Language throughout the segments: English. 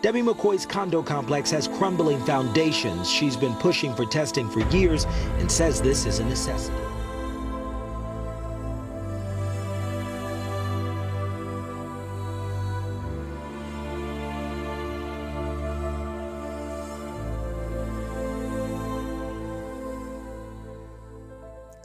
Debbie McCoy's condo complex has crumbling foundations. She's been pushing for testing for years and says this is a necessity.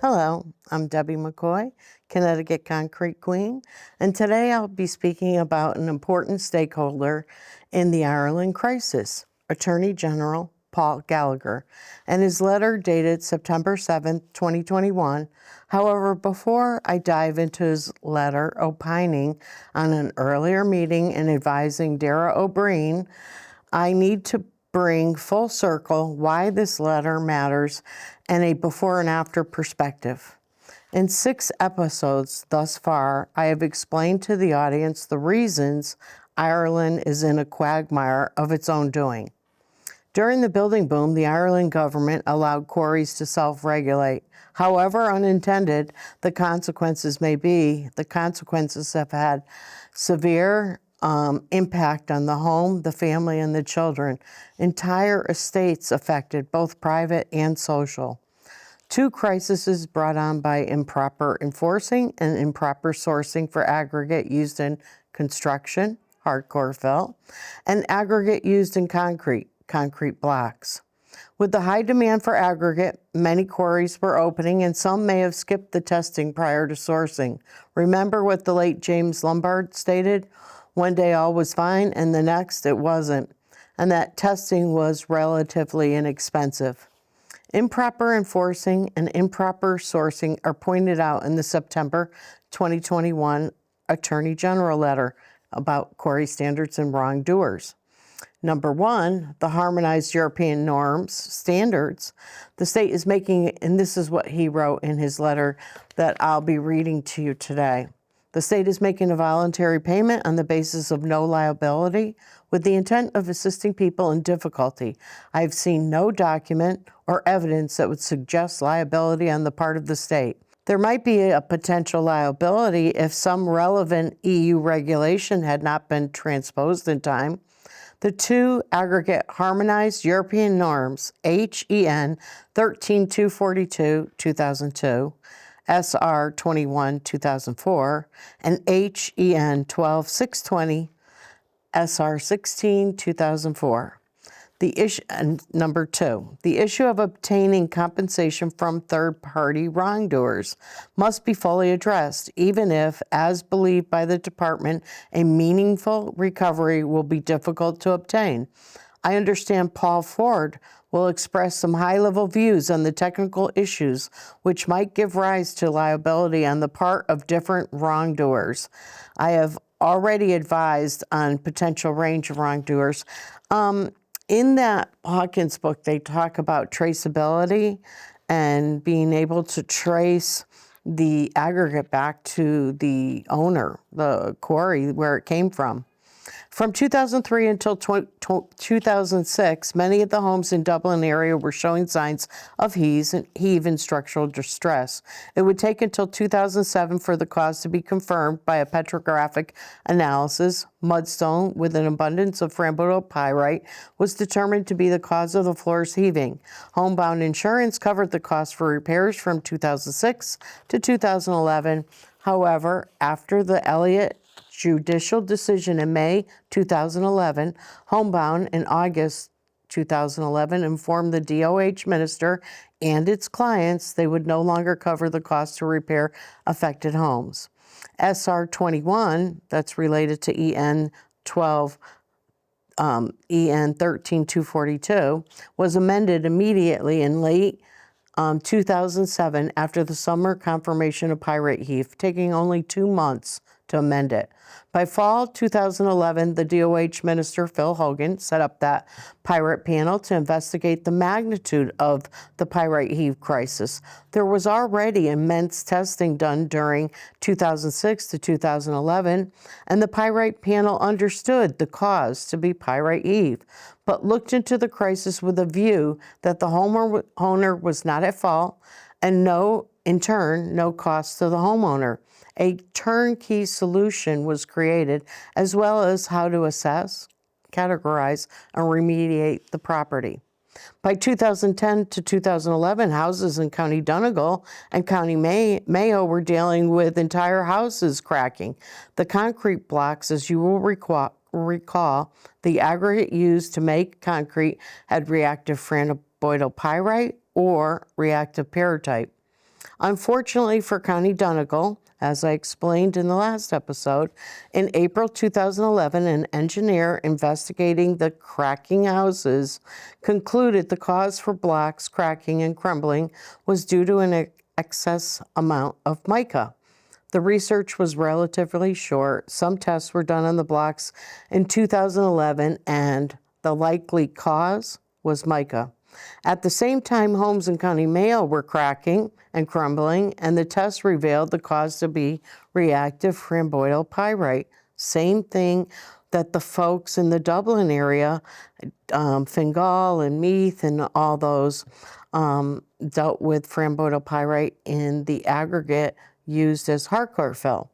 Hello, I'm Debbie McCoy, Connecticut Concrete Queen, and today I'll be speaking about an important stakeholder in the Ireland crisis, Attorney General Paul Gallagher, and his letter dated September 7, 2021. However, before I dive into his letter opining on an earlier meeting and advising Dara Ó Briain, I need to bring full circle why this letter matters and a before and after perspective. In 6 episodes thus far, I have explained to the audience the reasons Ireland is in a quagmire of its own doing. During the building boom, the Ireland government allowed quarries to self-regulate. However unintended the consequences may be, the consequences have had severe impact on the home, the family, and the children. Entire estates affected, both private and social. 2 crises brought on by improper enforcing and improper sourcing for aggregate used in construction, hardcore fill, and aggregate used in concrete blocks. With the high demand for aggregate, many quarries were opening and some may have skipped the testing prior to sourcing. Remember what the late James Lombard stated? One day all was fine and the next it wasn't, and that testing was relatively inexpensive. Improper enforcing and improper sourcing are pointed out in the September 2021 Attorney General letter about quarry standards and wrongdoers. Number 1, the harmonized European norms, standards. The state is making, and this is what he wrote in his letter that I'll be reading to you today. The state is making a voluntary payment on the basis of no liability with the intent of assisting people in difficulty. I have seen no document or evidence that would suggest liability on the part of the state. There might be a potential liability if some relevant EU regulation had not been transposed in time. The 2 aggregate harmonized European norms, HEN 13242, 2002, SR 21, 2004, and HEN 12620, SR 16, 2004. Number 2, the issue of obtaining compensation from third-party wrongdoers must be fully addressed, even if, as believed by the department, a meaningful recovery will be difficult to obtain. I understand Paul Ford will express some high-level views on the technical issues which might give rise to liability on the part of different wrongdoers. I have already advised on potential range of wrongdoers. In that Hawkins book, they talk about traceability and being able to trace the aggregate back to the owner, the quarry, where it came from. From 2003 until 2006, many of the homes in Dublin area were showing signs of heave and structural distress. It would take until 2007 for the cause to be confirmed by a petrographic analysis. Mudstone with an abundance of framboidopyrite was determined to be the cause of the floors heaving. Homebound insurance covered the cost for repairs from 2006 to 2011. However, after the Elliott judicial decision in May 2011, Homebound in August 2011 informed the DOH minister and its clients they would no longer cover the cost to repair affected homes. SR 21, that's related to EN 13242, was amended immediately in late 2007 after the summer confirmation of pyrite heave, taking only 2 months to amend it. By fall 2011, the DOH minister, Phil Hogan, set up that pyrite panel to investigate the magnitude of the pyrite heave crisis. There was already immense testing done during 2006 to 2011, and the pyrite panel understood the cause to be pyrite heave, but looked into the crisis with a view that the homeowner was not at fault and in turn, no cost to the homeowner. A turnkey solution was created, as well as how to assess, categorize and remediate the property. By 2010 to 2011, houses in County Donegal and County Mayo were dealing with entire houses cracking. The concrete blocks, as you will recall, the aggregate used to make concrete had reactive franboidal pyrite or reactive perotype. Unfortunately for County Donegal, as I explained in the last episode, in April 2011, an engineer investigating the cracking houses concluded the cause for blocks cracking and crumbling was due to an excess amount of mica. The research was relatively short. Some tests were done on the blocks in 2011, and the likely cause was mica. At the same time, homes in County Mayo were cracking and crumbling, and the test revealed the cause to be reactive franboidal pyrite. Same thing that the folks in the Dublin area, Fingal and Meath and all those, dealt with franboidal pyrite in the aggregate used as hardcore fill.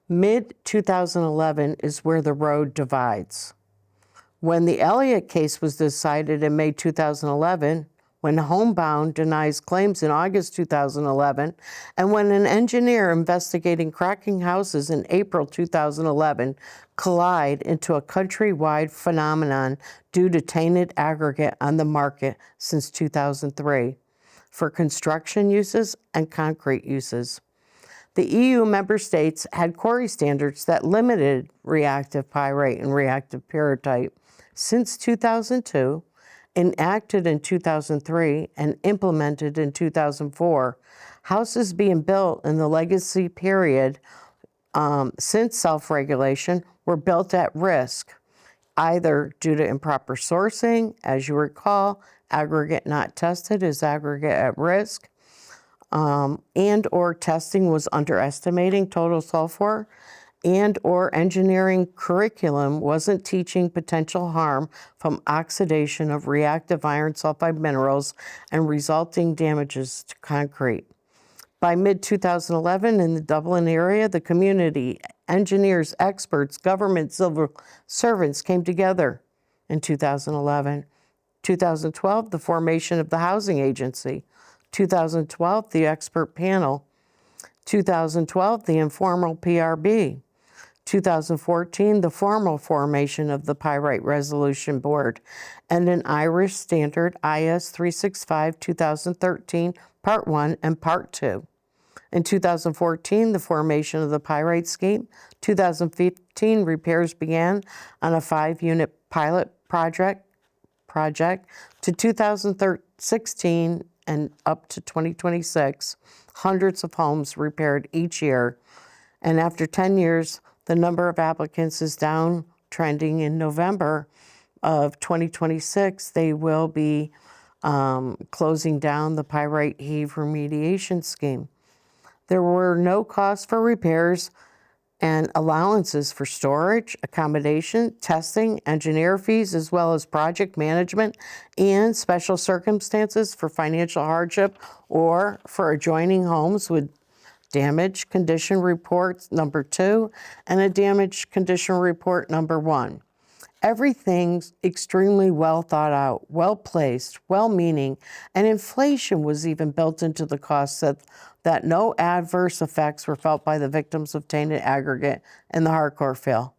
Mid-2011 is where the road divides. When the Elliott case was decided in May 2011, when Homebound denies claims in August 2011, and when an engineer investigating cracking houses in April 2011 collide into a countrywide phenomenon due to tainted aggregate on the market since 2003 for construction uses and concrete uses. The EU member states had quarry standards that limited reactive pyrite and reactive perotype. Since 2002, enacted in 2003, and implemented in 2004, houses being built in the legacy period since self-regulation were built at risk, either due to improper sourcing. As you recall, aggregate not tested is aggregate at risk, and or testing was underestimating total sulfur, and or engineering curriculum wasn't teaching potential harm from oxidation of reactive iron sulfide minerals and resulting damages to concrete. By mid-2011, in the Dublin area, the community, engineers, experts, government, civil servants came together in 2011. 2012, the formation of the Housing Agency. 2012, the expert panel. 2012, the informal PRB. 2014, the formal formation of the Pyrite Resolution Board, and an Irish standard IS 365 2013, Part 1 and Part 2. In 2014, the formation of the Pyrite Scheme. 2015, repairs began on a 5-unit pilot project to 2016 and up to 2026, hundreds of homes repaired each year. And after 10 years, the number of applicants is down, trending. In November of 2026, they will be closing down the Pyrite Heave Remediation Scheme. There were no costs for repairs and allowances for storage, accommodation, testing, engineer fees, as well as project management and special circumstances for financial hardship or for adjoining homes with damage condition report number 2 and a damage condition report number 1. Everything's extremely well thought out, well placed, well meaning, and inflation was even built into the cost that no adverse effects were felt by the victims of tainted aggregate and the hardcore fill.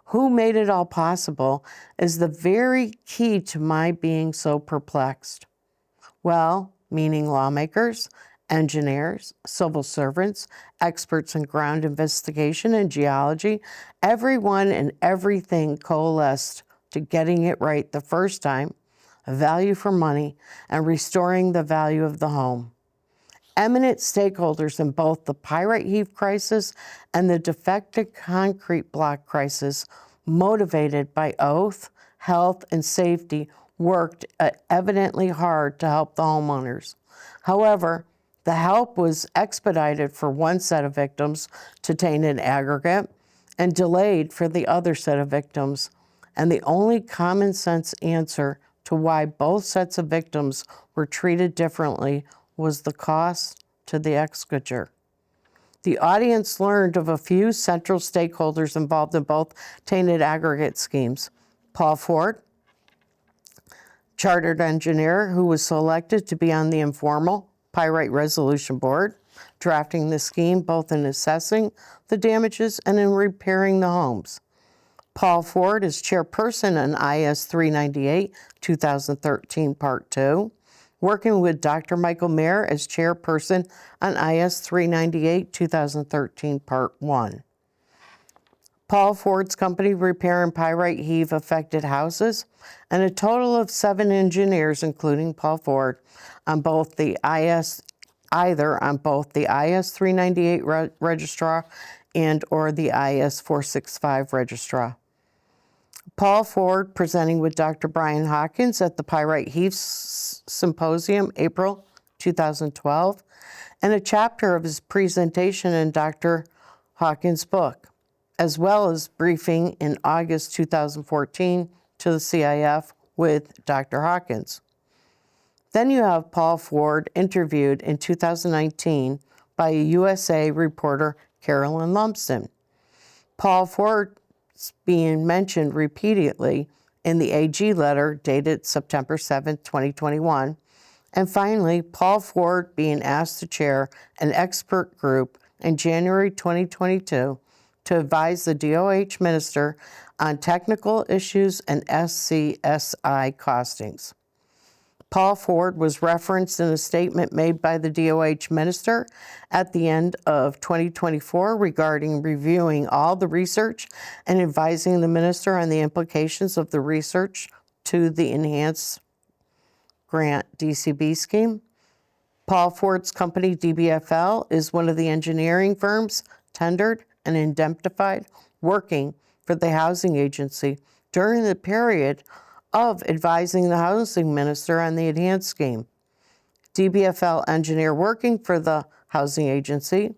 Who made it all possible is the very key to my being so perplexed. Well, meaning lawmakers, engineers, civil servants, experts in ground investigation and geology, everyone and everything coalesced to getting it right the first time, a value for money, and restoring the value of the home. Eminent stakeholders in both the Pyrite Heave crisis and the defective concrete block crisis, motivated by oath, health, and safety, worked evidently hard to help the homeowners. However, the help was expedited for one set of victims to tainted aggregate and delayed for the other set of victims. And the only common sense answer to why both sets of victims were treated differently was the cost to the exchequer. The audience learned of a few central stakeholders involved in both tainted aggregate schemes. Paul Ford, chartered engineer who was selected to be on the informal Pyrite Resolution Board, drafting the scheme both in assessing the damages and in repairing the homes. Paul Ford is chairperson on IS 398, 2013, Part 2, working with Dr. Michael Mayer as chairperson on IS 398, 2013, Part 1. Paul Ford's company repair and pyrite heave affected houses, and a total of 7 engineers, including Paul Ford, on both the IS 398 registrar and or the IS 465 registrar. Paul Ford presenting with Dr. Brian Hawkins at the Pyrite Heave Symposium, April 2012, and a chapter of his presentation in Dr. Hawkins' book, as well as briefing in August 2014 to the CIF with Dr. Hawkins. Then you have Paul Ford interviewed in 2019 by a USA reporter, Carolyn Lumsden. Paul Ford being mentioned repeatedly in the AG letter dated September 7, 2021. And finally, Paul Ford being asked to chair an expert group in January 2022 to advise the DOH minister on technical issues and SCSI costings. Paul Ford was referenced in a statement made by the DOH minister at the end of 2024 regarding reviewing all the research and advising the minister on the implications of the research to the Enhanced Grant DCB scheme. Paul Ford's company, DBFL, is one of the engineering firms tendered and indemnified working for the housing agency during the period of advising the housing minister on the enhanced scheme. DBFL engineer working for the housing agency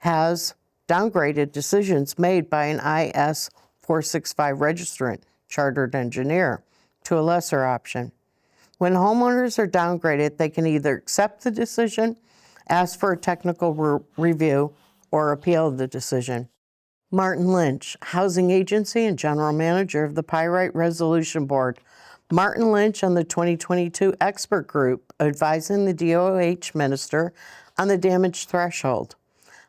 has downgraded decisions made by an IS 465 registrant, chartered engineer, to a lesser option. When homeowners are downgraded, they can either accept the decision, ask for a technical review, or appeal the decision. Martin Lynch, housing agency and general manager of the Pyrite Resolution Board. Martin Lynch on the 2022 expert group advising the DOH minister on the damage threshold.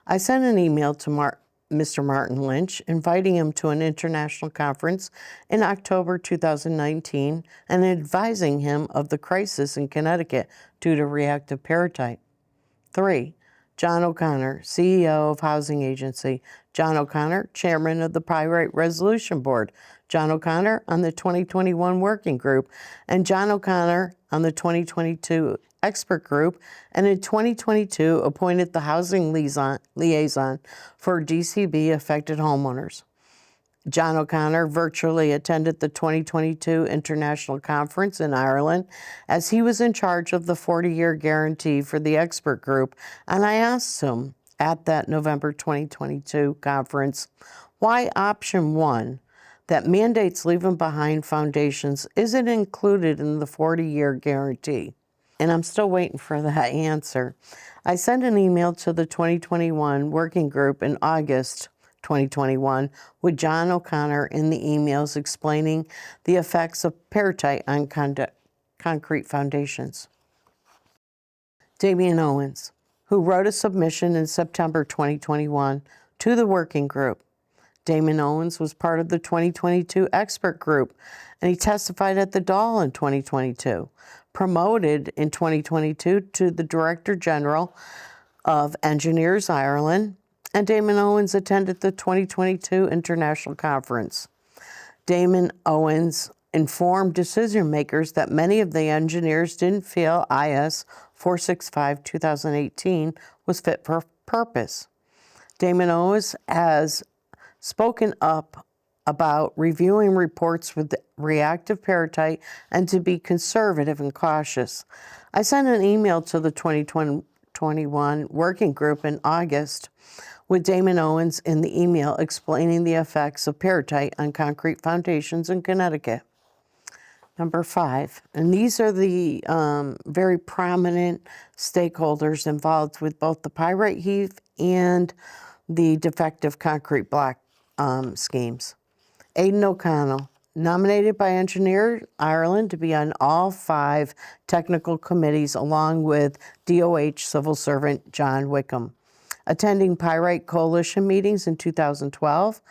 I sent an email to Mr. Martin Lynch inviting him to an international conference in October 2019 and advising him of the crisis in Connecticut due to reactive peritite. 3. John O'Connor, CEO of Housing Agency. John O'Connor, chairman of the Pyrite Resolution Board. John O'Connor on the 2021 Working Group, and John O'Connor on the 2022 Expert Group, and in 2022 appointed the Housing Liaison for DCB affected homeowners. John O'Connor virtually attended the 2022 International Conference in Ireland as he was in charge of the 40-year guarantee for the expert group, and I asked him at that November 2022 conference why option 1, that mandates leaving behind foundations, isn't included in the 40-year guarantee. And I'm still waiting for that answer. I sent an email to the 2021 Working Group in August 2021 with John O'Connor in the emails explaining the effects of peritite on concrete foundations. Damian Owens, who wrote a submission in September 2021 to the Working Group. Damian Owens was part of the 2022 expert group, and he testified at the Dáil in 2022, promoted in 2022 to the Director General of Engineers Ireland, and Damian Owens attended the 2022 International Conference. Damian Owens informed decision makers that many of the engineers didn't feel IS 465-2018 was fit for purpose. Damian Owens has spoken up about reviewing reports with reactive peritite and to be conservative and cautious. I sent an email to the 2021 Working Group in August with Damian Owens in the email explaining the effects of peritite on concrete foundations in Connecticut. Number 5, and these are the very prominent stakeholders involved with both the pyrite heave and the defective concrete block schemes. Aidan O'Connell, nominated by Engineer Ireland to be on all 5 technical committees along with DOH civil servant John Wickham, attending Pyrite Coalition meetings in 2012,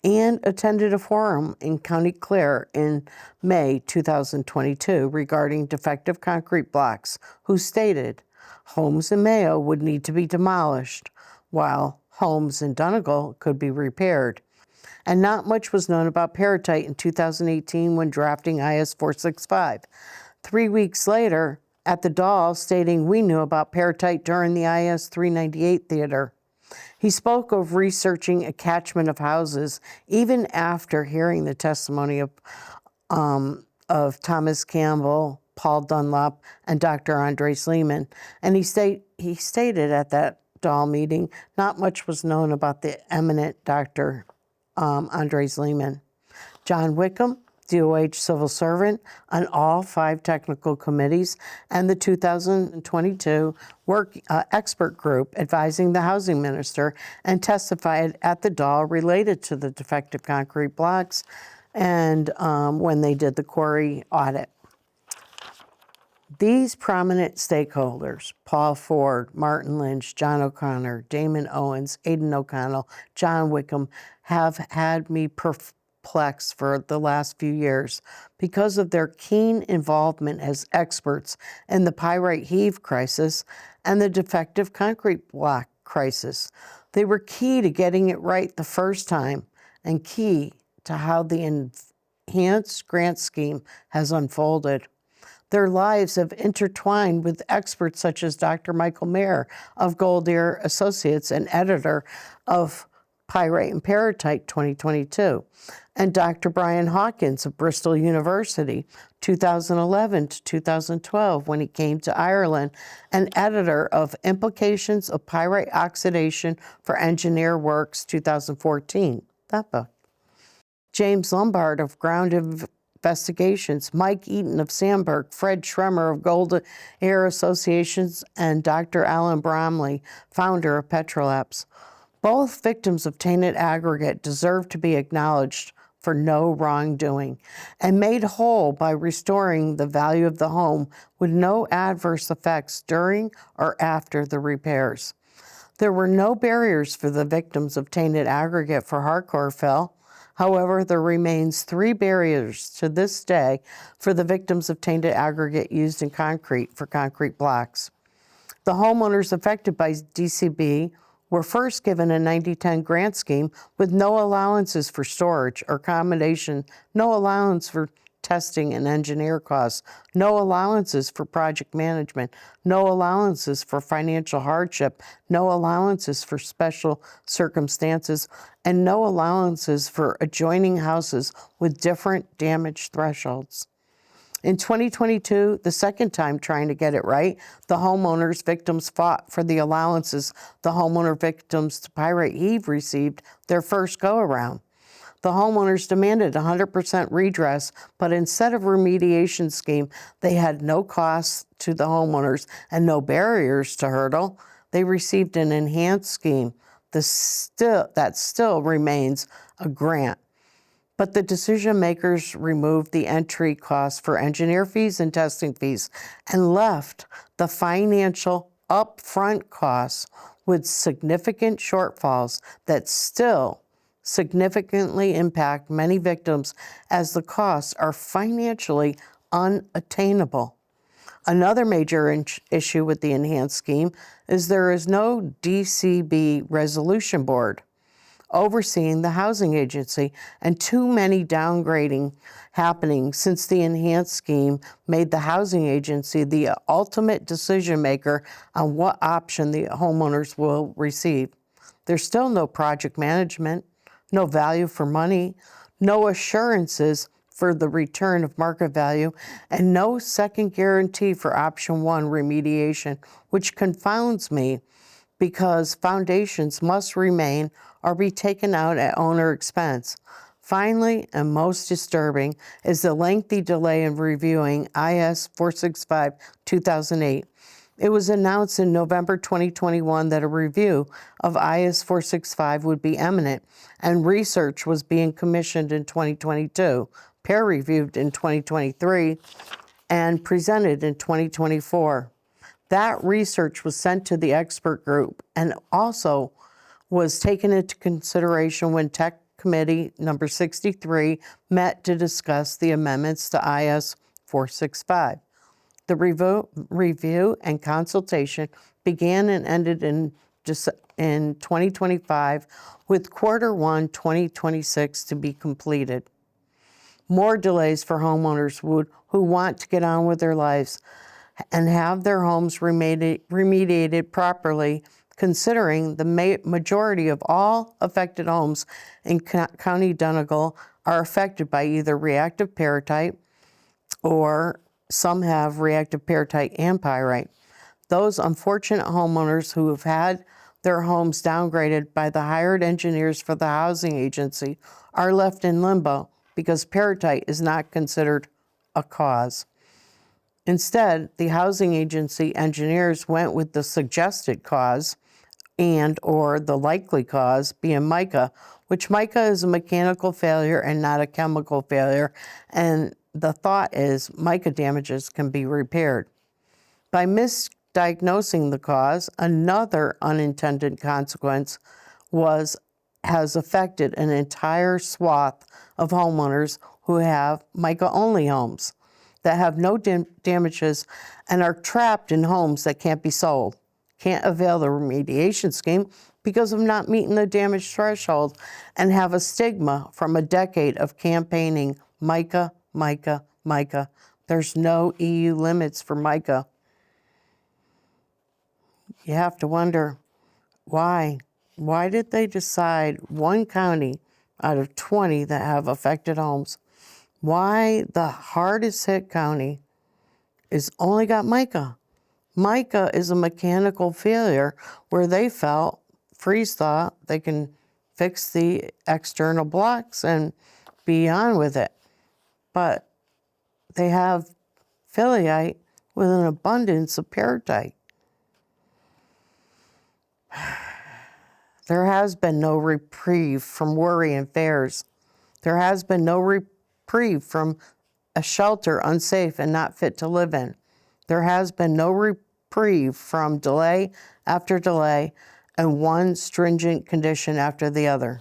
and attended a forum in County Clare in May 2022 regarding defective concrete blocks, who stated homes in Mayo would need to be demolished, while homes in Donegal could be repaired. And not much was known about Paratite in 2018 when drafting IS 465. 3 weeks later, at the Dahl, stating we knew about Paratite during the IS 398 theater. He spoke of researching a catchment of houses even after hearing the testimony of Thomas Campbell, Paul Dunlop, and Dr. Andres Lehman. And he stated at that Dahl meeting, not much was known about the eminent Dr. Andres Lehman. John Wickham, DOH civil servant on all 5 technical committees, and the 2022 expert group advising the housing minister, and testified at the Dahl related to the defective concrete blocks and when they did the quarry audit. These prominent stakeholders, Paul Ford, Martin Lynch, John O'Connor, Damon Owens, Aidan O'Connell, John Wickham, have had me perplexed for the last few years because of their keen involvement as experts in the pyrite heave crisis and the defective concrete block crisis. They were key to getting it right the first time and key to how the enhanced grant scheme has unfolded. Their lives have intertwined with experts such as Dr. Michael Mayer of Goldier Associates and editor of Pyrite and Paratite 2022, and Dr. Brian Hawkins of Bristol University 2011 to 2012 when he came to Ireland, and editor of Implications of Pyrite Oxidation for Engineer Works 2014, that book. James Lombard of Ground Investigations, Mike Eaton of Sandberg, Fred Schremer of Goldier Associations, and Dr. Alan Bromley, founder of Petrolabs. Both victims of tainted aggregate deserve to be acknowledged for no wrongdoing and made whole by restoring the value of the home with no adverse effects during or after the repairs. There were no barriers for the victims of tainted aggregate for hardcore fill. However, there remains 3 barriers to this day for the victims of tainted aggregate used in concrete for concrete blocks. The homeowners affected by DCB were first given a 90-10 grant scheme with no allowances for storage or accommodation, no allowance for testing and engineer costs, no allowances for project management, no allowances for financial hardship, no allowances for special circumstances, and no allowances for adjoining houses with different damage thresholds. In 2022, the second time trying to get it right, the homeowners victims fought for the allowances the homeowner victims to Pyrite Heave received their first go-around. The homeowners demanded 100% redress, but instead of remediation scheme, they had no costs to the homeowners and no barriers to hurdle. They received an enhanced scheme that still remains a grant. But the decision makers removed the entry costs for engineer fees and testing fees and left the financial upfront costs with significant shortfalls that still significantly impact many victims as the costs are financially unattainable. Another major issue with the enhanced scheme is there is no DCB resolution board overseeing the housing agency, and too many downgrading happening since the enhanced scheme made the housing agency the ultimate decision maker on what option the homeowners will receive. There's still no project management, no value for money, no assurances for the return of market value, and no second guarantee for option 1 remediation, which confounds me because foundations must remain or be taken out at owner expense. Finally, and most disturbing, is the lengthy delay in reviewing IS 465-2008. It was announced in November 2021 that a review of IS 465 would be imminent, and research was being commissioned in 2022. peer-reviewed in 2023, and presented in 2024. That research was sent to the expert group and also was taken into consideration when Tech Committee number 63 met to discuss the amendments to IS 465. The review and consultation began and ended in 2025, with Q1 2026 to be completed. More delays for homeowners who want to get on with their lives and have their homes remediated properly, considering the majority of all affected homes in County Donegal are affected by either reactive peritite, or some have reactive peritite and pyrite. Those unfortunate homeowners who have had their homes downgraded by the hired engineers for the housing agency are left in limbo because peritite is not considered a cause. Instead, the housing agency engineers went with the suggested cause and or the likely cause being mica, which mica is a mechanical failure and not a chemical failure, and the thought is mica damages can be repaired. By misdiagnosing the cause, another unintended consequence has affected an entire swath of homeowners who have mica-only homes that have no damages and are trapped in homes that can't be sold, can't avail the remediation scheme because of not meeting the damage threshold, and have a stigma from a decade of campaigning mica, mica, mica. There's no EU limits for mica. You have to wonder, why? Why did they decide one county out of 20 that have affected homes? Why the hardest hit county is only got mica? Mica is a mechanical failure where they felt, Freeze thought, they can fix the external blocks and be on with it. But they have phyllite with an abundance of peritite. There has been no reprieve from worry and fears. There has been no reprieve from a shelter unsafe and not fit to live in. There has been no reprieve from delay after delay and one stringent condition after the other.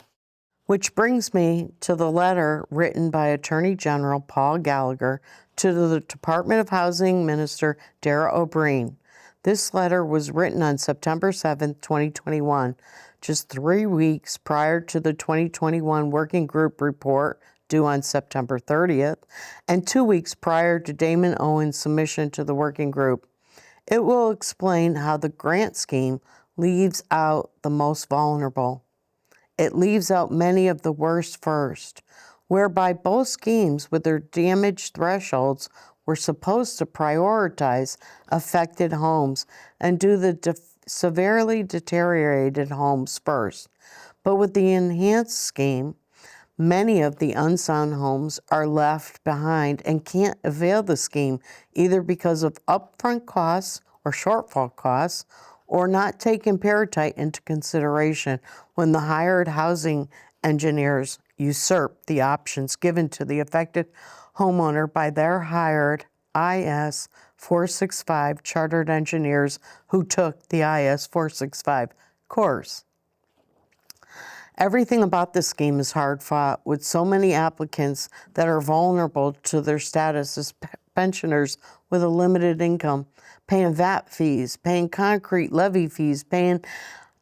Which brings me to the letter written by Attorney General Paul Gallagher to the Department of Housing Minister Dara O'Brien. This letter was written on September 7, 2021, just 3 weeks prior to the 2021 Working Group report due on September 30th, and 2 weeks prior to Damon Owens' submission to the Working Group. It will explain how the grant scheme leaves out the most vulnerable. It leaves out many of the worst first, whereby both schemes with their damage thresholds were supposed to prioritize affected homes and do the severely deteriorated homes first. But with the enhanced scheme, many of the unsound homes are left behind and can't avail the scheme either because of upfront costs or shortfall costs, or not taking peritite into consideration when the hired housing engineers usurp the options given to the affected homeowner by their hired IS 465 chartered engineers who took the IS 465 course. Everything about this scheme is hard fought, with so many applicants that are vulnerable to their status as pensioners with a limited income, paying VAT fees, paying concrete levy fees, paying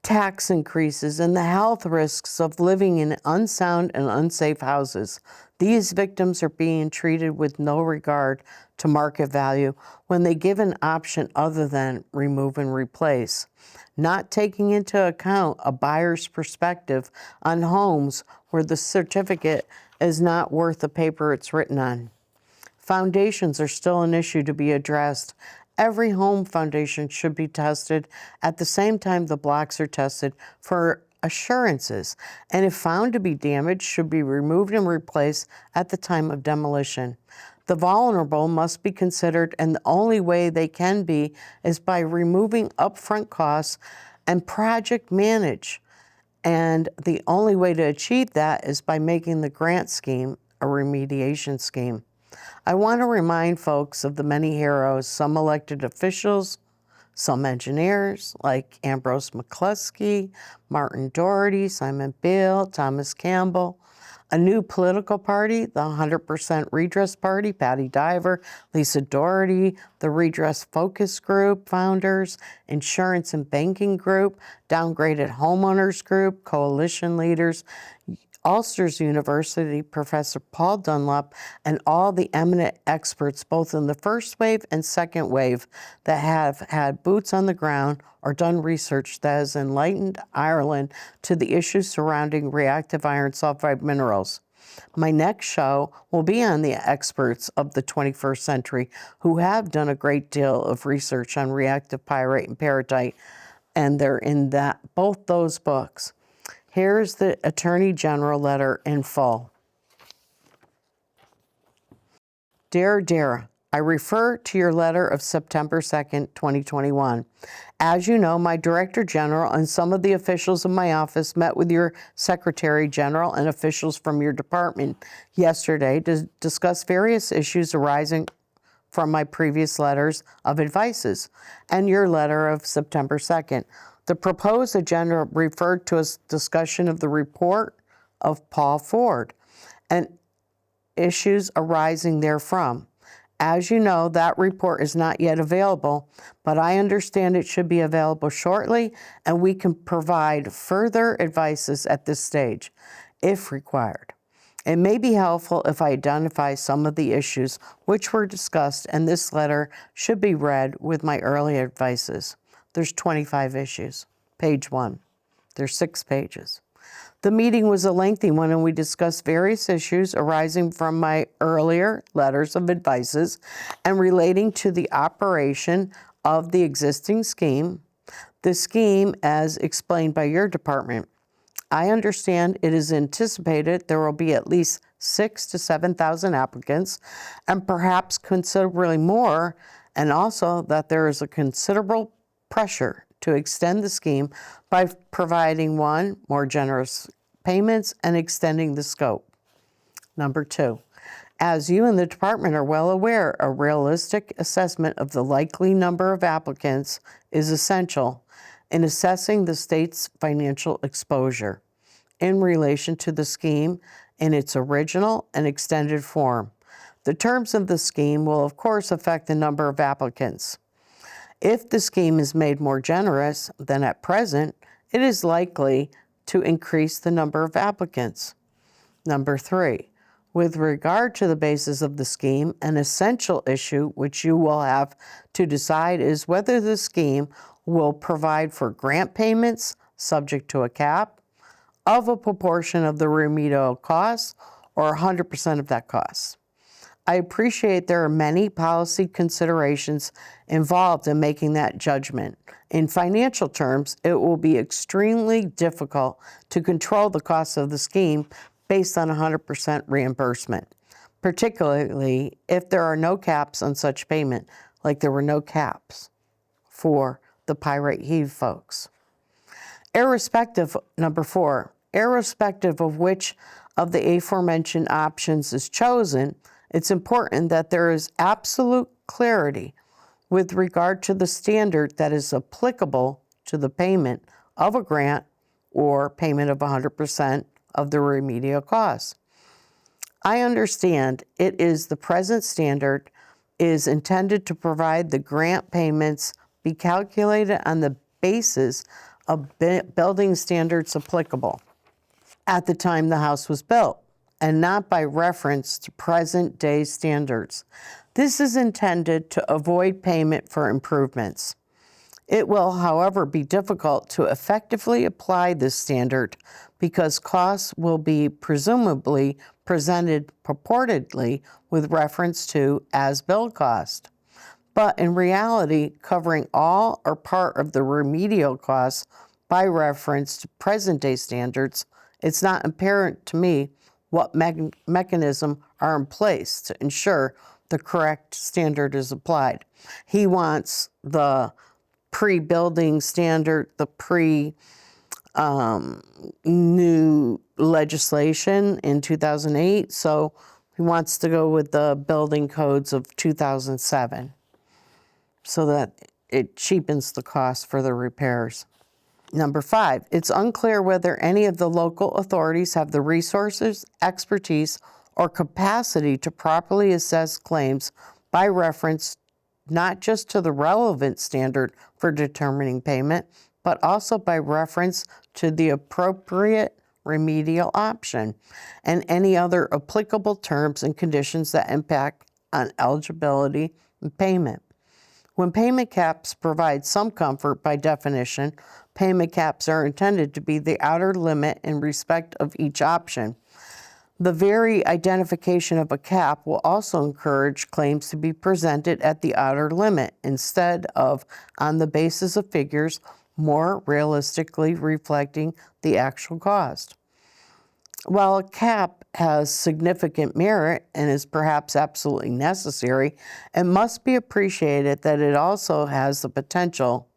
tax increases, and the health risks of living in unsound and unsafe houses. These victims are being treated with no regard to market value when they give an option other than remove and replace, not taking into account a buyer's perspective on homes where the certificate is not worth the paper it's written on. Foundations are still an issue to be addressed. Every home foundation should be tested at the same time the blocks are tested for assurances, and if found to be damaged, should be removed and replaced at the time of demolition. The vulnerable must be considered, and the only way they can be is by removing upfront costs and project manage. And the only way to achieve that is by making the grant scheme a remediation scheme. I want to remind folks of the many heroes, some elected officials, some engineers like Ambrose McCluskey, Martin Doherty, Simon Beale, Thomas Campbell, a new political party, the 100% Redress Party, Patty Diver, Lisa Doherty, the Redress Focus Group founders, Insurance and Banking Group, Downgraded Homeowners Group, coalition leaders, Ulster's University Professor Paul Dunlop, and all the eminent experts, both in the first wave and second wave, that have had boots on the ground or done research that has enlightened Ireland to the issues surrounding reactive iron sulfide minerals. My next show will be on the experts of the 21st century who have done a great deal of research on reactive pyrite and peritite, and they're in both those books. Here's the Attorney General letter in full. Dear Dara, I refer to your letter of September 2nd, 2021. As you know, my Director General and some of the officials of my office met with your Secretary General and officials from your department yesterday to discuss various issues arising from my previous letters of advices and your letter of September 2nd. The proposed agenda referred to a discussion of the report of Paul Ford and issues arising therefrom. As you know, that report is not yet available, but I understand it should be available shortly, and we can provide further advices at this stage, if required. It may be helpful if I identify some of the issues which were discussed, and this letter should be read with my early advices. There's 25 issues. Page 1. There's 6 pages. The meeting was a lengthy one, and we discussed various issues arising from my earlier letters of advices and relating to the operation of the existing scheme, the scheme as explained by your department. I understand it is anticipated there will be at least 6,000 to 7,000 applicants, and perhaps considerably more, and also that there is a considerable pressure to extend the scheme by providing, 1, more generous payments and extending the scope. Number 2, as you and the department are well aware, a realistic assessment of the likely number of applicants is essential in assessing the state's financial exposure in relation to the scheme in its original and extended form. The terms of the scheme will, of course, affect the number of applicants. If the scheme is made more generous than at present, it is likely to increase the number of applicants. Number 3, with regard to the basis of the scheme, an essential issue which you will have to decide is whether the scheme will provide for grant payments subject to a cap of a proportion of the remedial costs or 100% of that cost. I appreciate there are many policy considerations involved in making that judgment. In financial terms, it will be extremely difficult to control the cost of the scheme based on 100% reimbursement, particularly if there are no caps on such payment, like there were no caps for the Pyrite Heave folks. Number 4, irrespective of which of the aforementioned options is chosen, it's important that there is absolute clarity with regard to the standard that is applicable to the payment of a grant or payment of 100% of the remedial costs. I understand it is the present standard is intended to provide the grant payments be calculated on the basis of building standards applicable at the time the house was built, and not by reference to present-day standards. This is intended to avoid payment for improvements. It will, however, be difficult to effectively apply this standard because costs will be presumably presented purportedly with reference to as-built cost, but in reality covering all or part of the remedial costs by reference to present-day standards. It's not apparent to me what mechanisms are in place to ensure the correct standard is applied. He wants the pre-building standard, the new legislation in 2008. So He wants to go with the building codes of 2007 so that it cheapens the cost for the repairs. Number 5, it's unclear whether any of the local authorities have the resources, expertise, or capacity to properly assess claims by reference not just to the relevant standard for determining payment, but also by reference to the appropriate remedial option and any other applicable terms and conditions that impact on eligibility and payment. When payment caps provide some comfort by definition, payment caps are intended to be the outer limit in respect of each option. The very identification of a cap will also encourage claims to be presented at the outer limit instead of on the basis of figures more realistically reflecting the actual cost. While a cap has significant merit and is perhaps absolutely necessary, it must be appreciated that it also has the potential,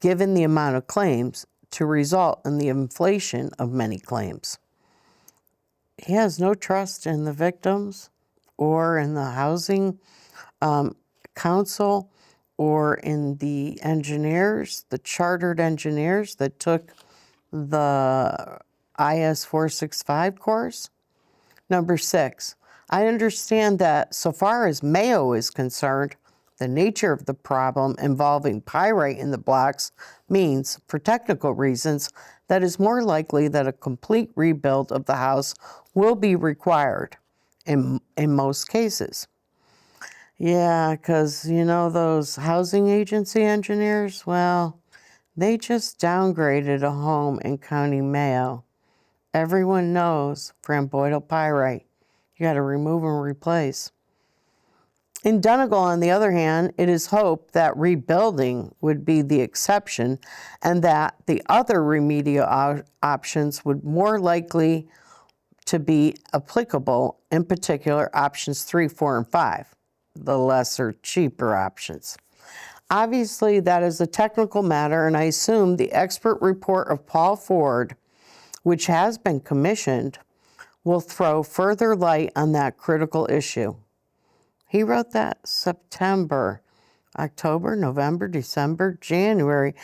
given the amount of claims, to result in the inflation of many claims. He has no trust in the victims or in the housing council or in the engineers, the chartered engineers that took the IS 465 course. Number 6, I understand that so far as Mayo is concerned, the nature of the problem involving pyrite in the blocks means, for technical reasons, that it's more likely that a complete rebuild of the house will be required in most cases. Yeah, because, you know, those housing agency engineers, well, they just downgraded a home in County Mayo. Everyone knows framboidal pyrite. You got to remove and replace. In Donegal, on the other hand, it is hoped that rebuilding would be the exception and that the other remedial options would more likely to be applicable, in particular options 3, 4, and 5, the lesser, cheaper options. Obviously, that is a technical matter, and I assume the expert report of Paul Ford, which has been commissioned, will throw further light on that critical issue. He wrote that September, October, November, December, January,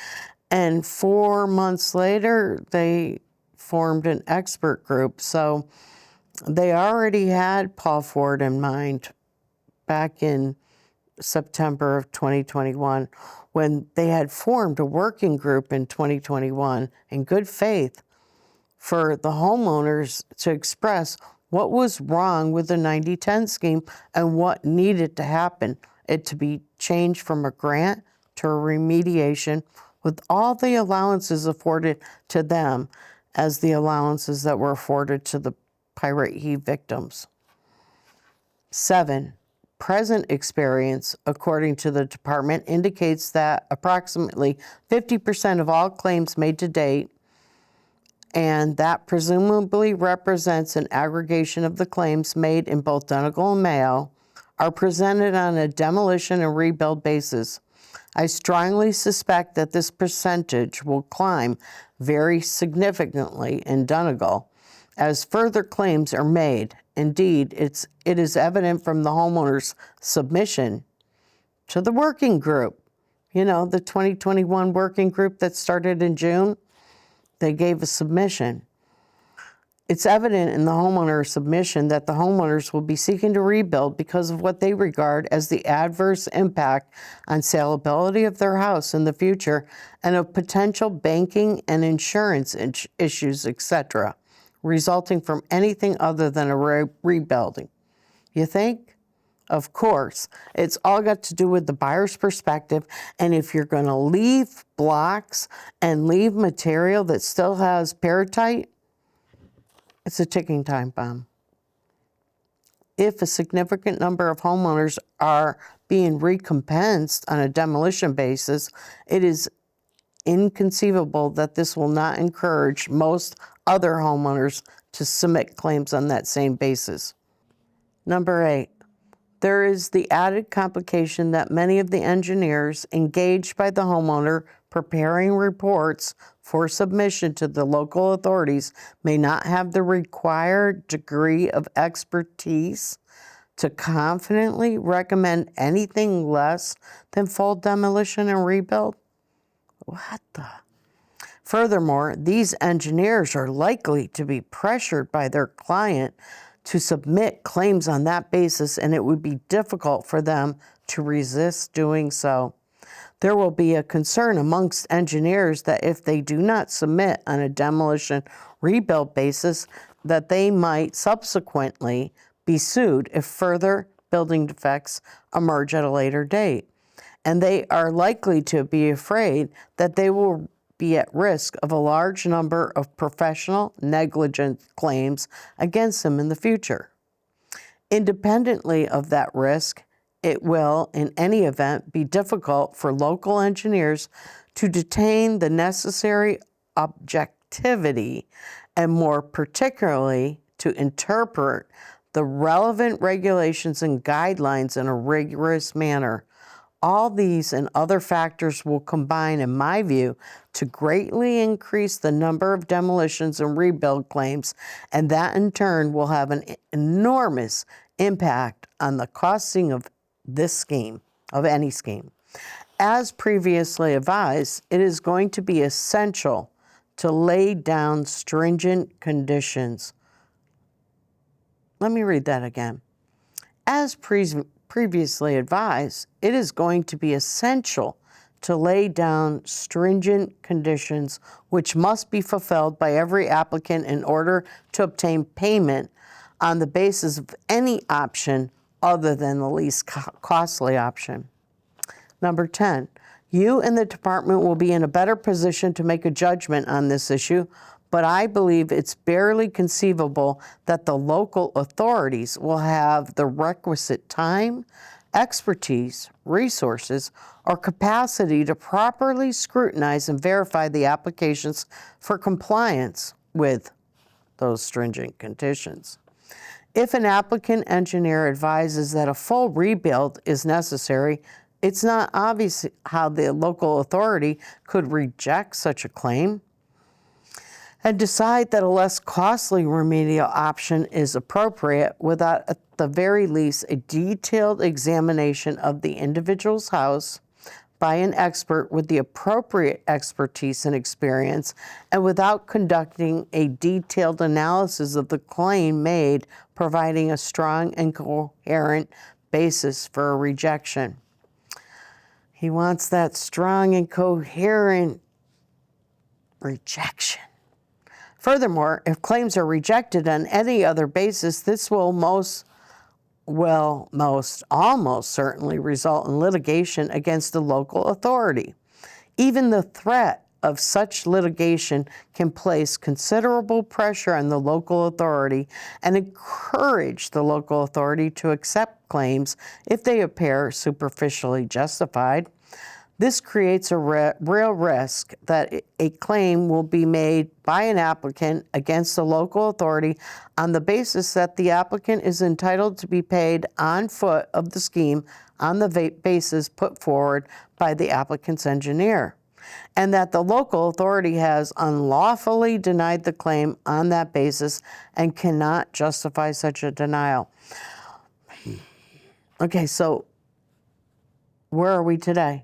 and 4 months later, they formed an expert group. So they already had Paul Ford in mind back in September of 2021 when they had formed a working group in 2021 in good faith for the homeowners to express what was wrong with the 90-10 scheme and what needed to happen, it to be changed from a grant to a remediation with all the allowances afforded to them as the allowances that were afforded to the pyrite heave victims. 7, present experience, according to the department, indicates that approximately 50% of all claims made to date, and that presumably represents an aggregation of the claims made in both Donegal and Mayo, are presented on a demolition and rebuild basis. I strongly suspect that this percentage will climb very significantly in Donegal as further claims are made. Indeed, it is evident from the homeowner's submission to the working group. You know, the 2021 working group that started in June, they gave a submission. It's evident in the homeowner's submission that the homeowners will be seeking to rebuild because of what they regard as the adverse impact on saleability of their house in the future and of potential banking and insurance issues, etc., resulting from anything other than a rebuilding. You think? Of course. It's all got to do with the buyer's perspective, and if you're going to leave blocks and leave material that still has peritite, it's a ticking time bomb. If a significant number of homeowners are being recompensed on a demolition basis, it is inconceivable that this will not encourage most other homeowners to submit claims on that same basis. Number 8, There is the added complication that many of the engineers engaged by the homeowner preparing reports for submission to the local authorities may not have the required degree of expertise to confidently recommend anything less than full demolition and rebuild. What the? Furthermore, these engineers are likely to be pressured by their client to submit claims on that basis, and it would be difficult for them to resist doing so. There will be a concern amongst engineers that if they do not submit on a demolition rebuild basis, that they might subsequently be sued if further building defects emerge at a later date. And they are likely to be afraid that they will be at risk of a large number of professional negligence claims against them in the future. Independently of that risk, it will, in any event, be difficult for local engineers to detain the necessary objectivity and more particularly to interpret the relevant regulations and guidelines in a rigorous manner. All these and other factors will combine, in my view, to greatly increase the number of demolitions and rebuild claims, and that in turn will have an enormous impact on the costing of this scheme, of any scheme. As previously advised, it is going to be essential to lay down stringent conditions. Let me read that again. As previously advised, it is going to be essential to lay down stringent conditions which must be fulfilled by every applicant in order to obtain payment on the basis of any option other than the least costly option. Number 10, you and the department will be in a better position to make a judgment on this issue, but I believe it's barely conceivable that the local authorities will have the requisite time, expertise, resources, or capacity to properly scrutinize and verify the applications for compliance with those stringent conditions. If an applicant engineer advises that a full rebuild is necessary, it's not obvious how the local authority could reject such a claim and decide that a less costly remedial option is appropriate without, at the very least, a detailed examination of the individual's house by an expert with the appropriate expertise and experience, and without conducting a detailed analysis of the claim made, providing a strong and coherent basis for a rejection. He wants that strong and coherent rejection. Furthermore, if claims are rejected on any other basis, this will almost certainly result in litigation against the local authority. Even the threat of such litigation can place considerable pressure on the local authority and encourage the local authority to accept claims if they appear superficially justified. This creates a real risk that a claim will be made by an applicant against the local authority on the basis that the applicant is entitled to be paid on foot of the scheme on the basis put forward by the applicant's engineer, and that the local authority has unlawfully denied the claim on that basis and cannot justify such a denial. Okay, so where are we today?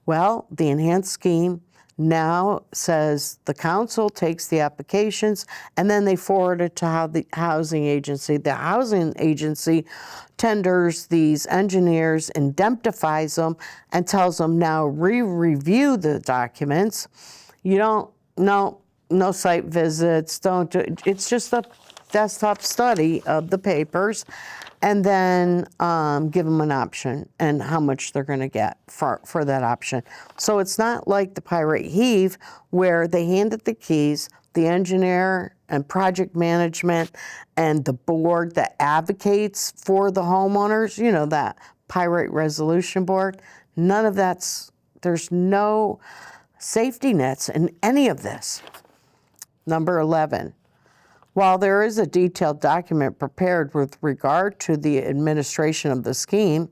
Well, the enhanced scheme now says the council takes the applications and then they forward it to the housing agency. The housing agency tenders these engineers, indemnifies them, and tells them now re-review the documents. You don't, no site visits, don't do, it's just a desktop study of the papers, and then give them an option and how much they're going to get for that option. So it's not like the Pyrite Heave where they handed the keys, the engineer and project management and the board that advocates for the homeowners, you know, that Pyrite Resolution Board, none of that's, there's no safety nets in any of this. Number 11. While there is a detailed document prepared with regard to the administration of the scheme,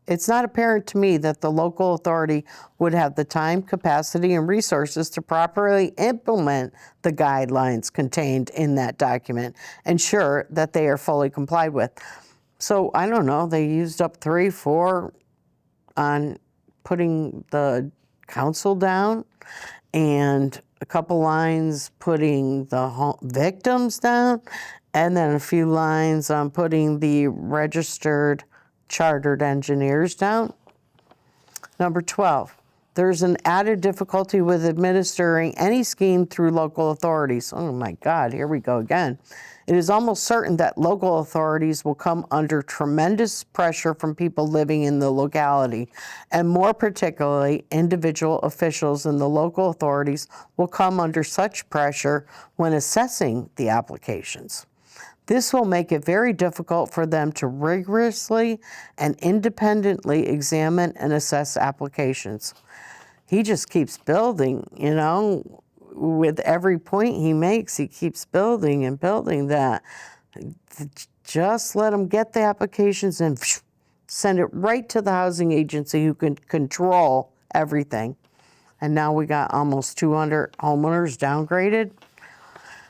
it's not apparent to me that the local authority would have the time, capacity, and resources to properly implement the guidelines contained in that document, ensure that they are fully complied with. So I don't know, they used up 3, 4 on putting the council down, and a couple lines putting the victims down, and then a few lines on putting the registered chartered engineers down. Number 12, there's an added difficulty with administering any scheme through local authorities. Oh my God, here we go again. It is almost certain that local authorities will come under tremendous pressure from people living in the locality, and more particularly, individual officials in the local authorities will come under such pressure when assessing the applications. This will make it very difficult for them to rigorously and independently examine and assess applications. He just keeps building, you know, with every point he makes, he keeps building and building that. Just let them get the applications and send it right to the housing agency who can control everything. And now we got almost 200 homeowners downgraded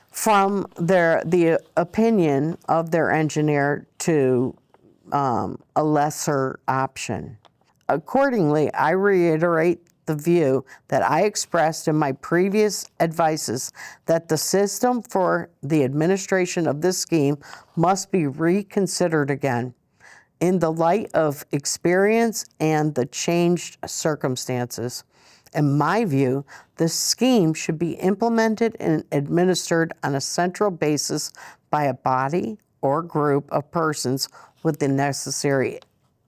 from the opinion of their engineer to a lesser option. Accordingly, I reiterate the view that I expressed in my previous advices that the system for the administration of this scheme must be reconsidered again in the light of experience and the changed circumstances. In my view, the scheme should be implemented and administered on a central basis by a body or group of persons with the necessary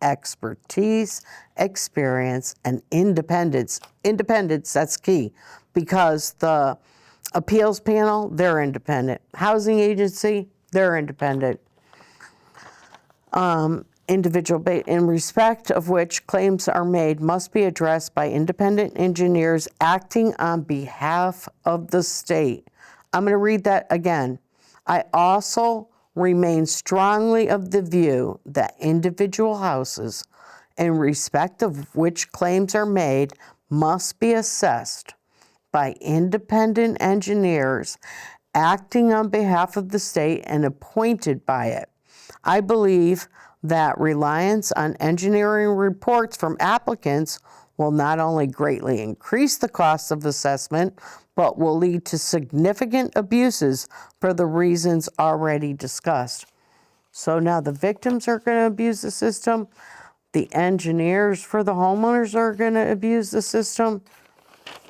expertise, experience, and independence. Independence, that's key, because the appeals panel, they're independent. Housing agency, they're independent. Individual in respect of which claims are made must be addressed by independent engineers acting on behalf of the state. I'm going to read that again. I also remain strongly of the view that individual houses, in respect of which claims are made, must be assessed by independent engineers acting on behalf of the state and appointed by it. I believe that reliance on engineering reports from applicants will not only greatly increase the cost of assessment, but will lead to significant abuses for the reasons already discussed. So now the victims are going to abuse the system. The engineers for the homeowners are going to abuse the system.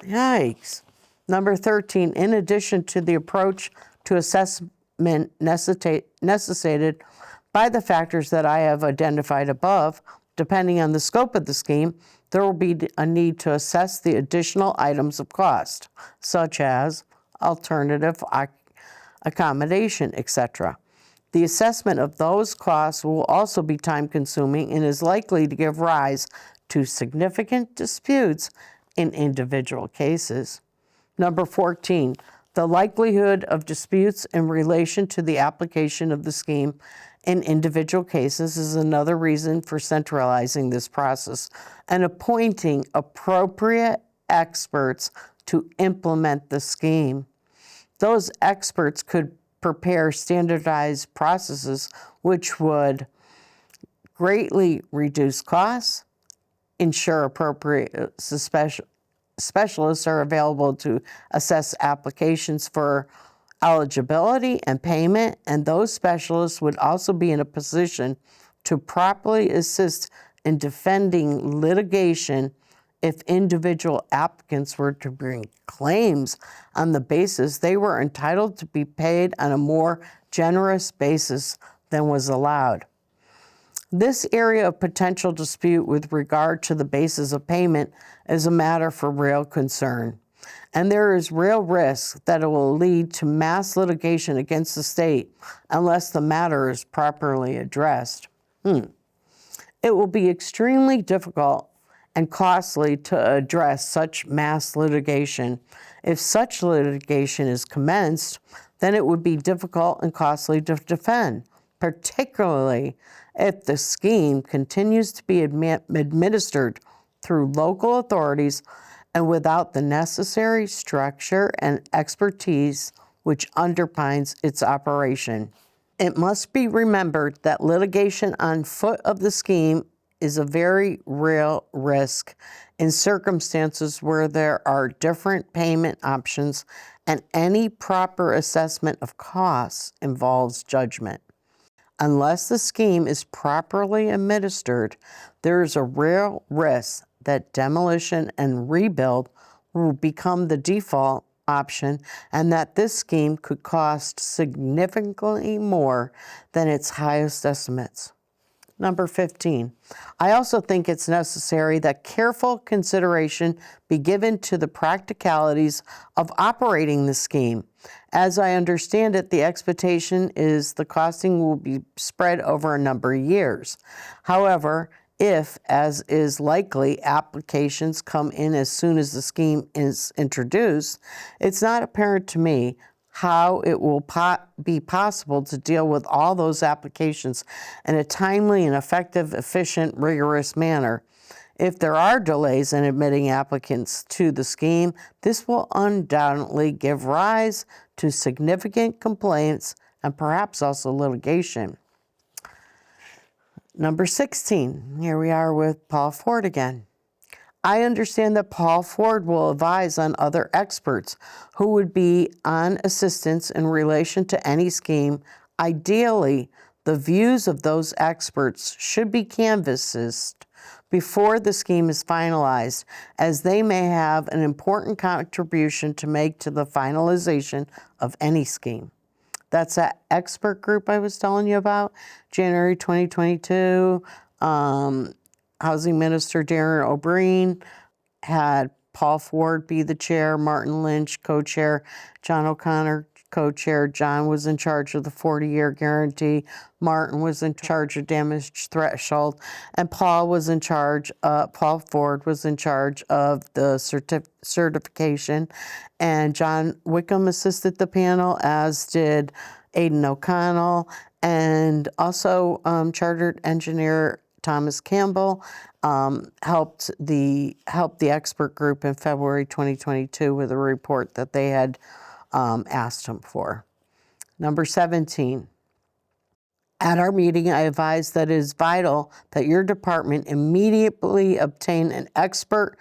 Yikes. Number 13, in addition to the approach to assessment necessitated by the factors that I have identified above, depending on the scope of the scheme, there will be a need to assess the additional items of cost, such as alternative accommodation, etc. The assessment of those costs will also be time-consuming and is likely to give rise to significant disputes in individual cases. Number 14, the likelihood of disputes in relation to the application of the scheme in individual cases is another reason for centralizing this process and appointing appropriate experts to implement the scheme. Those experts could prepare standardized processes which would greatly reduce costs, ensure appropriate specialists are available to assess applications for eligibility and payment, and those specialists would also be in a position to properly assist in defending litigation if individual applicants were to bring claims on the basis they were entitled to be paid on a more generous basis than was allowed. This area of potential dispute with regard to the basis of payment is a matter for real concern, and there is real risk that it will lead to mass litigation against the state unless the matter is properly addressed. It will be extremely difficult and costly to address such mass litigation. If such litigation is commenced, then it would be difficult and costly to defend, particularly if the scheme continues to be administered through local authorities and without the necessary structure and expertise which underpins its operation. It must be remembered that litigation on foot of the scheme is a very real risk in circumstances where there are different payment options and any proper assessment of costs involves judgment. Unless the scheme is properly administered, there is a real risk that demolition and rebuild will become the default option and that this scheme could cost significantly more than its highest estimates. Number 15, I also think it's necessary that careful consideration be given to the practicalities of operating the scheme. As I understand it, the expectation is the costing will be spread over a number of years. However, if, as is likely, applications come in as soon as the scheme is introduced, it's not apparent to me how it will be possible to deal with all those applications in a timely and effective, efficient, rigorous manner. If there are delays in admitting applicants to the scheme, this will undoubtedly give rise to significant complaints and perhaps also litigation. Number 16, here we are with Paul Ford again. I understand that Paul Ford will advise on other experts who would be on assistance in relation to any scheme. Ideally, the views of those experts should be canvassed before the scheme is finalized, as they may have an important contribution to make to the finalization of any scheme. That's that expert group I was telling you about, January 2022. Housing Minister Darren O'Brien had Paul Ford be the chair, Martin Lynch co-chair, John O'Connor co-chair. John was in charge of the 40-year guarantee. Martin was in charge of damage threshold, and Paul was in charge. Paul Ford was in charge of the certification, and John Wickham assisted the panel, as did Aidan O'Connell, and also chartered engineer Thomas Campbell helped the expert group in February 2022 with a report that they had asked him for. Number 17. At our meeting, I advised that it is vital that your department immediately obtain an expert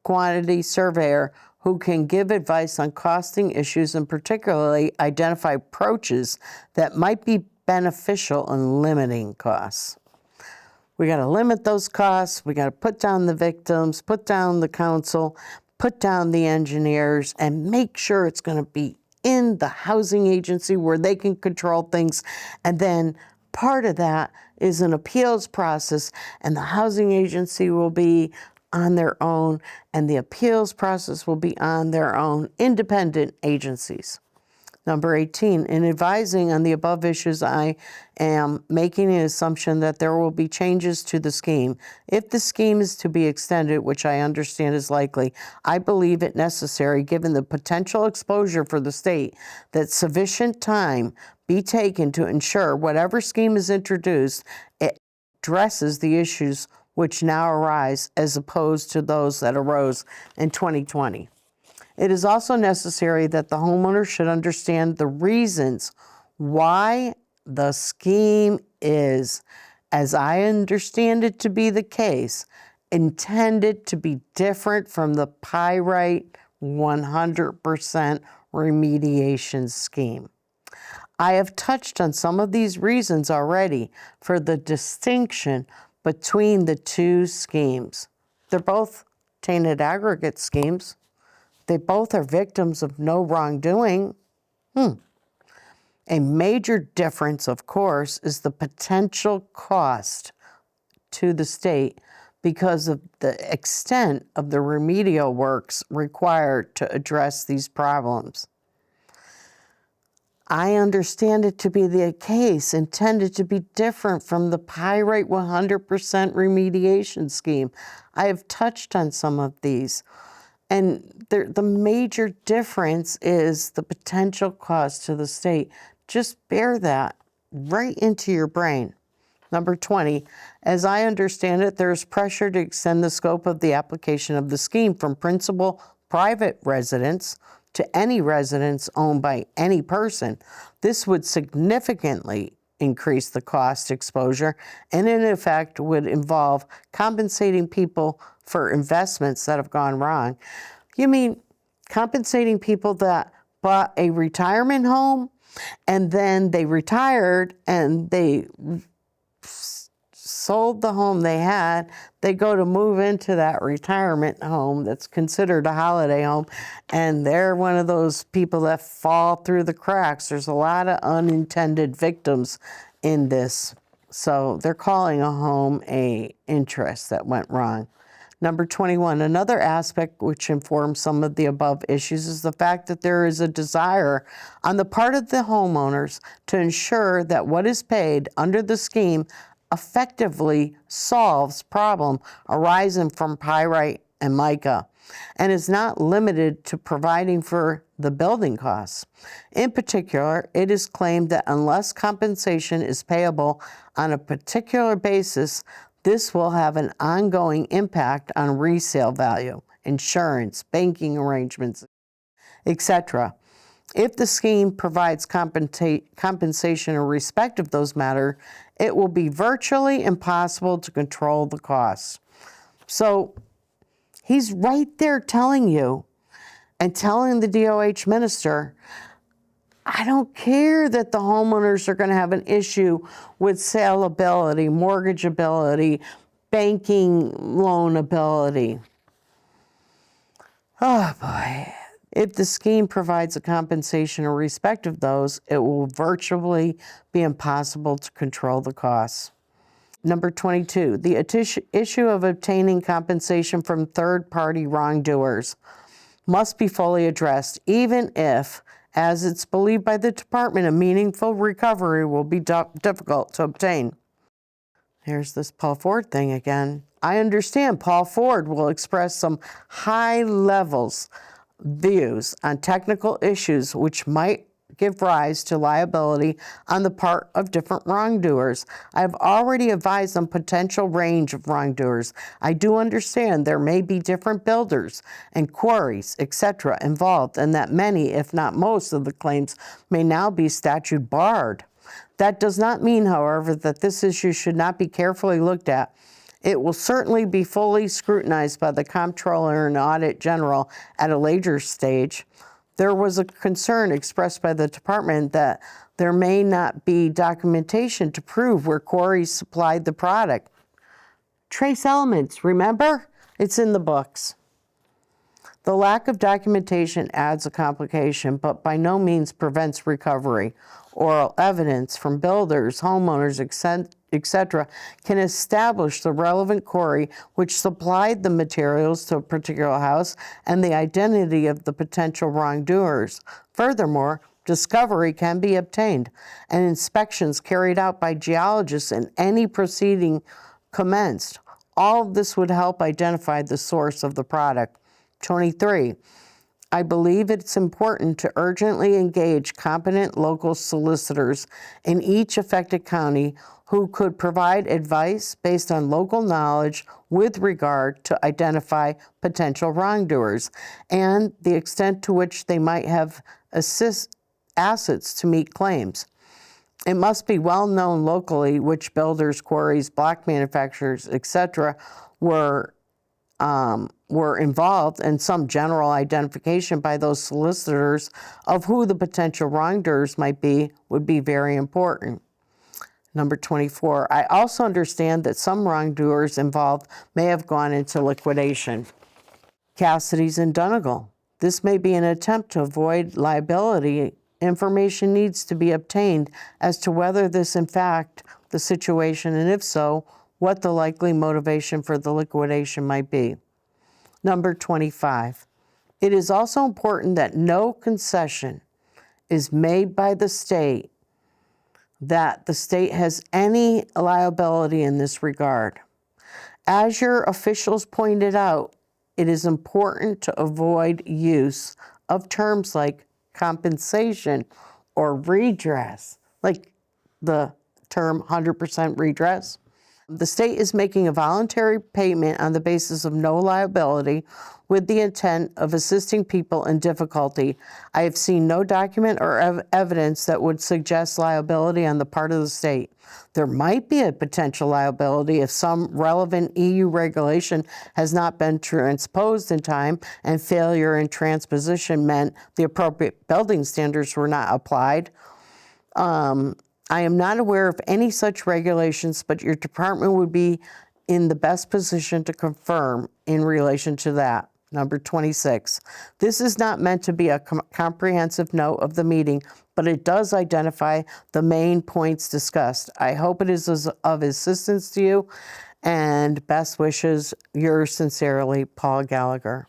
quantity surveyor who can give advice on costing issues and particularly identify approaches that might be beneficial in limiting costs. We got to limit those costs. We got to put down the victims, put down the council, put down the engineers, and make sure it's going to be in the housing agency where they can control things. And then part of that is an appeals process, and the housing agency will be on their own, and the appeals process will be on their own, independent agencies. Number 18, in advising on the above issues, I am making an assumption that there will be changes to the scheme. If the scheme is to be extended, which I understand is likely, I believe it necessary, given the potential exposure for the state, that sufficient time be taken to ensure whatever scheme is introduced, it addresses the issues which now arise as opposed to those that arose in 2020. It is also necessary that the homeowner should understand the reasons why the scheme is, as I understand it to be the case, intended to be different from the Pyrite 100% remediation scheme. I have touched on some of these reasons already for the distinction between the two schemes. They're both tainted aggregate schemes. They both are victims of no wrongdoing. A major difference, of course, is the potential cost to the state because of the extent of the remedial works required to address these problems. I understand it to be the case intended to be different from the Pyrite 100% remediation scheme. I have touched on some of these. And the major difference is the potential cost to the state. Just bear that right into your brain. Number 20, as I understand it, there's pressure to extend the scope of the application of the scheme from principal private residence to any residence owned by any person. This would significantly increase the cost exposure and in effect would involve compensating people for investments that have gone wrong. You mean compensating people that bought a retirement home and then they retired and they sold the home they had, they go to move into that retirement home that's considered a holiday home, and they're one of those people that fall through the cracks. There's a lot of unintended victims in this. So they're calling a home a interest that went wrong. Number 21, another aspect which informs some of the above issues is the fact that there is a desire on the part of the homeowners to ensure that what is paid under the scheme effectively solves problem arising from pyrite and mica and is not limited to providing for the building costs. In particular, it is claimed that unless compensation is payable on a particular basis, this will have an ongoing impact on resale value, insurance, banking arrangements, etc. If the scheme provides compensation in respect of those matters, it will be virtually impossible to control the costs. So he's right there telling you and telling the DOH minister, I don't care that the homeowners are going to have an issue with saleability, mortgageability, banking loan ability. Oh boy. If the scheme provides a compensation in respect of those, it will virtually be impossible to control the costs. Number 22, the issue of obtaining compensation from third-party wrongdoers must be fully addressed, even if, as it's believed by the department, a meaningful recovery will be difficult to obtain. Here's this Paul Ford thing again. I understand Paul Ford will express some high levels views on technical issues which might give rise to liability on the part of different wrongdoers. I have already advised on potential range of wrongdoers. I do understand there may be different builders and quarries, etc. involved, and that many, if not most, of the claims may now be statute barred. That does not mean, however, that this issue should not be carefully looked at. It will certainly be fully scrutinized by the Comptroller and Audit General at a later stage. There was a concern expressed by the department that there may not be documentation to prove where quarries supplied the product. Trace elements, remember? It's in the books. The lack of documentation adds a complication, but by no means prevents recovery. Oral evidence from builders, homeowners, etc. can establish the relevant quarry which supplied the materials to a particular house and the identity of the potential wrongdoers. Furthermore, discovery can be obtained and inspections carried out by geologists in any proceeding commenced. All of this would help identify the source of the product. 23. I believe it's important to urgently engage competent local solicitors in each affected county who could provide advice based on local knowledge with regard to identify potential wrongdoers and the extent to which they might have assets to meet claims. It must be well known locally which builders, quarries, block manufacturers, etc. were involved, and some general identification by those solicitors of who the potential wrongdoers might be would be very important. Number 24, I also understand that some wrongdoers involved may have gone into liquidation. Cassidy's and Donegal. This may be an attempt to avoid liability. Information needs to be obtained as to whether this in fact the situation, and if so, what the likely motivation for the liquidation might be. Number 25, it is also important that no concession is made by the state that the state has any liability in this regard. As your officials pointed out it is important to avoid use of terms like compensation or redress, like the term 100% redress. The state is making a voluntary payment on the basis of no liability with the intent of assisting people in difficulty. I have seen no document or evidence that would suggest liability on the part of the state. There might be a potential liability if some relevant EU regulation has not been transposed in time and failure in transposition meant the appropriate building standards were not applied. I am not aware of any such regulations, but your department would be in the best position to confirm in relation to that. Number 26. This is not meant to be a comprehensive note of the meeting, but it does identify the main points discussed. I hope it is of assistance to you, and best wishes, yours sincerely, Paul Gallagher.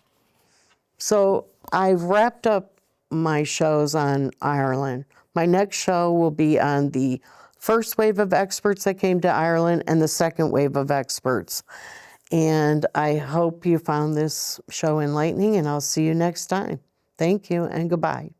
So I've wrapped up my shows on Ireland. My next show will be on the first wave of experts that came to Ireland and the second wave of experts. And I hope you found this show enlightening, and I'll see you next time. Thank you and goodbye.